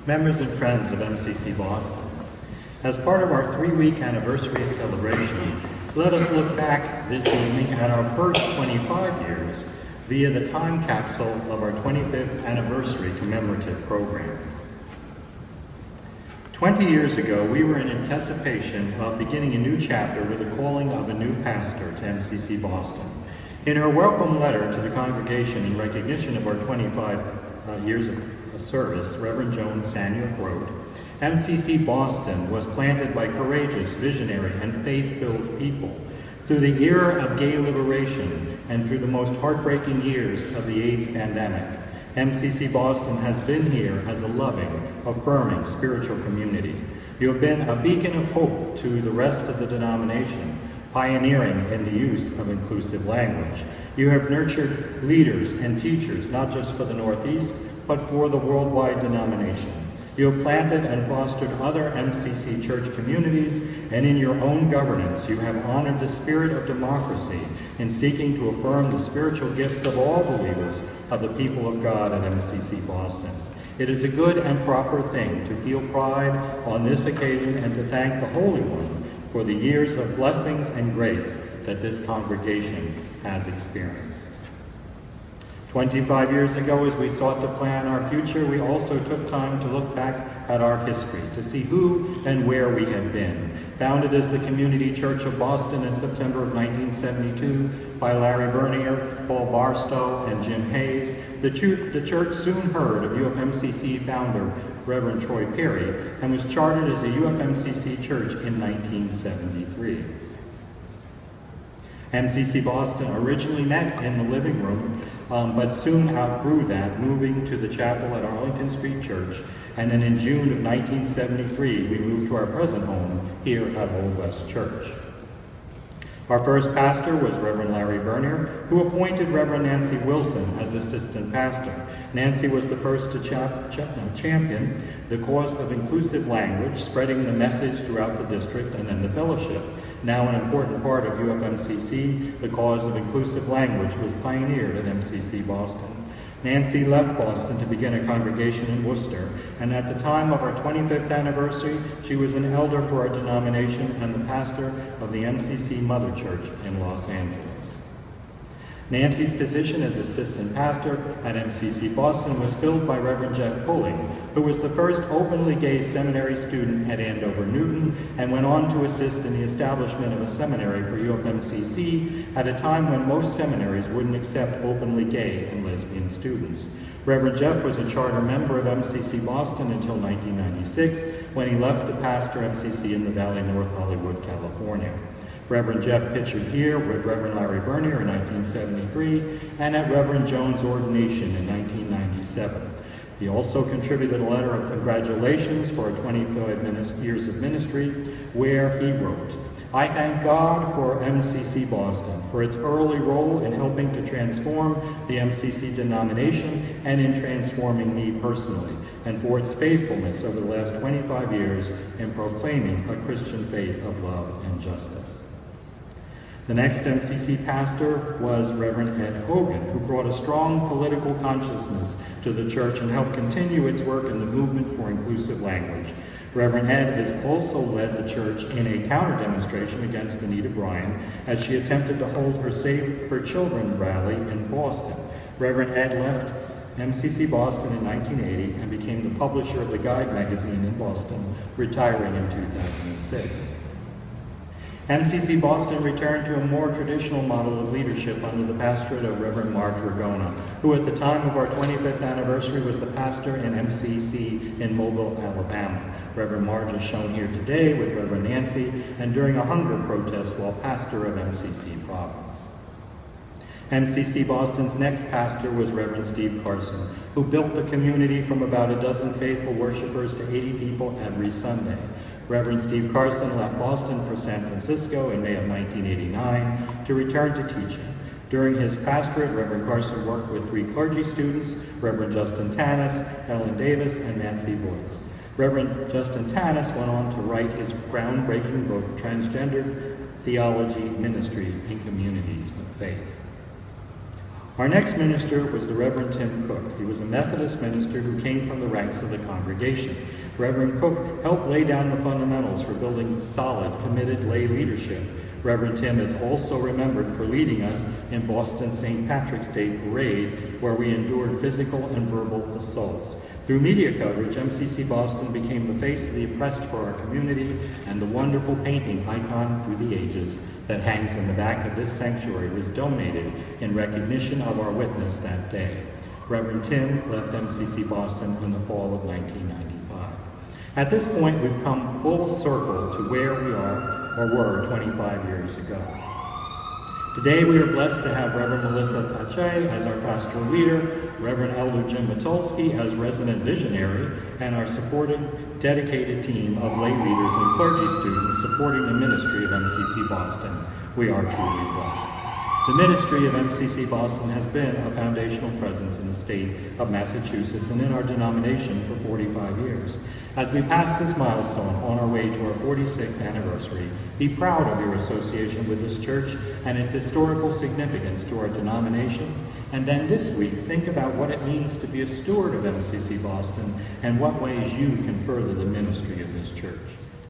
members and friends of Mcc Boston. As part of our 3-week anniversary celebration, let us look back this evening at our first 25 years via the time capsule of our 25th anniversary commemorative program. 20 years ago, we were in anticipation of beginning a new chapter with the calling of a new pastor to Mcc Boston. In her welcome letter to the congregation in recognition of our 25 years of service, Reverend Joan Saniuk wrote, "Mcc Boston was planted by courageous, visionary, and faith-filled people. Through the era of gay liberation and through the most heartbreaking years of the AIDS pandemic, Mcc Boston has been here as a loving, affirming spiritual community. You have been a beacon of hope to the rest of the denomination, pioneering in the use of inclusive language. You have nurtured leaders and teachers, not just for the Northeast, but for the worldwide denomination. You have planted and fostered other MCC church communities, and in your own governance, you have honored the spirit of democracy in seeking to affirm the spiritual gifts of all believers of the people of God at Mcc Boston. It is a good and proper thing to feel pride on this occasion and to thank the Holy One for the years of blessings and grace that this congregation has experienced. 25 years ago, as we sought to plan our future, we also took time to look back at our history, to see who and where we had been. Founded as the Community Church of Boston in September of 1972 by Larry Bernier, Paul Barstow, and Jim Hayes, the church soon heard of UFMCC founder Reverend Troy Perry and was chartered as a UFMCC church in 1973. Mcc Boston originally met in the living room, but soon outgrew that, moving to the chapel at Arlington Street Church, and then in June of 1973, we moved to our present home here at Old West Church. Our first pastor was Reverend Larry Bernier, who appointed Reverend Nancy Wilson as assistant pastor. Nancy was the first to champion the cause of inclusive language, spreading the message throughout the district and then the fellowship. Now an important part of UFMCC, the cause of inclusive language was pioneered at Mcc Boston. Nancy left Boston to begin a congregation in Worcester, and at the time of our 25th anniversary, she was an elder for our denomination and the pastor of the MCC Mother Church in Los Angeles. Nancy's position as assistant pastor at Mcc Boston was filled by Reverend Jeff Pulling, who was the first openly gay seminary student at Andover Newton and went on to assist in the establishment of a seminary for UFMCC at a time when most seminaries wouldn't accept openly gay and lesbian students. Reverend Jeff was a charter member of Mcc Boston until 1996, when he left to pastor MCC in the Valley, North Hollywood, California. Reverend Jeff pictured here with Reverend Larry Bernier in 1973 and at Reverend Jones' ordination in 1997. He also contributed a letter of congratulations for our 25 years of ministry, where he wrote, "I thank God for Mcc Boston, for its early role in helping to transform the MCC denomination and in transforming me personally, and for its faithfulness over the last 25 years in proclaiming a Christian faith of love and justice." The next MCC pastor was Reverend Ed Hogan, who brought a strong political consciousness to the church and helped continue its work in the movement for inclusive language. Reverend Ed has also led the church in a counter-demonstration against Anita Bryan as she attempted to hold her Save Her Children rally in Boston. Reverend Ed left Mcc Boston in 1980 and became the publisher of the Guide magazine in Boston, retiring in 2006. Mcc Boston returned to a more traditional model of leadership under the pastorate of Reverend Marge Ragona, who at the time of our 25th anniversary was the pastor in MCC in Mobile, Alabama. Reverend Marge is shown here today with Reverend Nancy and during a hunger protest while pastor of MCC Providence. Mcc Boston's next pastor was Reverend Steve Carson, who built the community from about a dozen faithful worshipers to 80 people every Sunday. Reverend Steve Carson left Boston for San Francisco in May of 1989 to return to teaching. During his pastorate, Reverend Carson worked with 3 clergy students, Reverend Justin Tanis, Ellen Davis, and Nancy Boyce. Reverend Justin Tanis went on to write his groundbreaking book, Transgender Theology, Ministry, and Communities of Faith. Our next minister was the Reverend Tim Cook. He was a Methodist minister who came from the ranks of the congregation. Reverend Cook helped lay down the fundamentals for building solid, committed lay leadership. Reverend Tim is also remembered for leading us in Boston's St. Patrick's Day Parade, where we endured physical and verbal assaults. Through media coverage, MCC Boston became the face of the oppressed for our community, and the wonderful painting, Icon Through the Ages, that hangs in the back of this sanctuary was donated in recognition of our witness that day. Reverend Tim left MCC Boston in the fall of 1995. At this point, we've come full circle to where we are or were 25 years ago. Today, we are blessed to have Reverend Melissa Pache as our pastoral leader, Reverend Elder Jim Matulski as resident visionary, and our supported, dedicated team of lay leaders and clergy students supporting the ministry of MCC Boston. We are truly blessed. The ministry of MCC Boston has been a foundational presence in the state of Massachusetts and in our denomination for 45 years. As we pass this milestone on our way to our 46th anniversary, be proud of your association with this church and its historical significance to our denomination. And then this week, think about what it means to be a steward of MCC Boston and what ways you can further the ministry of this church.